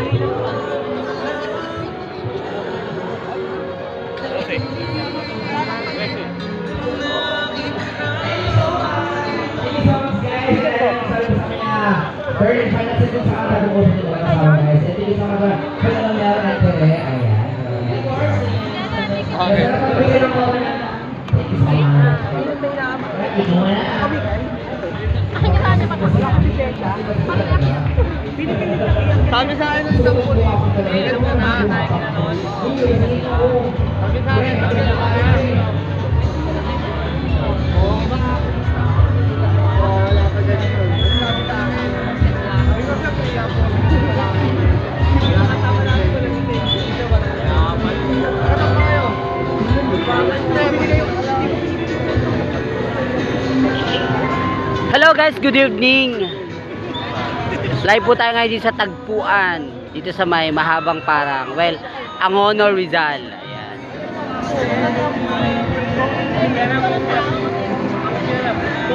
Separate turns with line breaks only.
Third, final season sa kata kung gusto nyo kasama guys. Ito yung mga pagkalang meron natin eh. Ayan. Okay.
Sabi sa akin ng isang pulis. Sabi sa akin, wala pa ganyan. Sabi sa akin,
hello guys, good evening. Live po tayo ngayon dito sa Tagpuan, dito sa may Mahabang Parang. Well, Angono, Rizal. Ayan.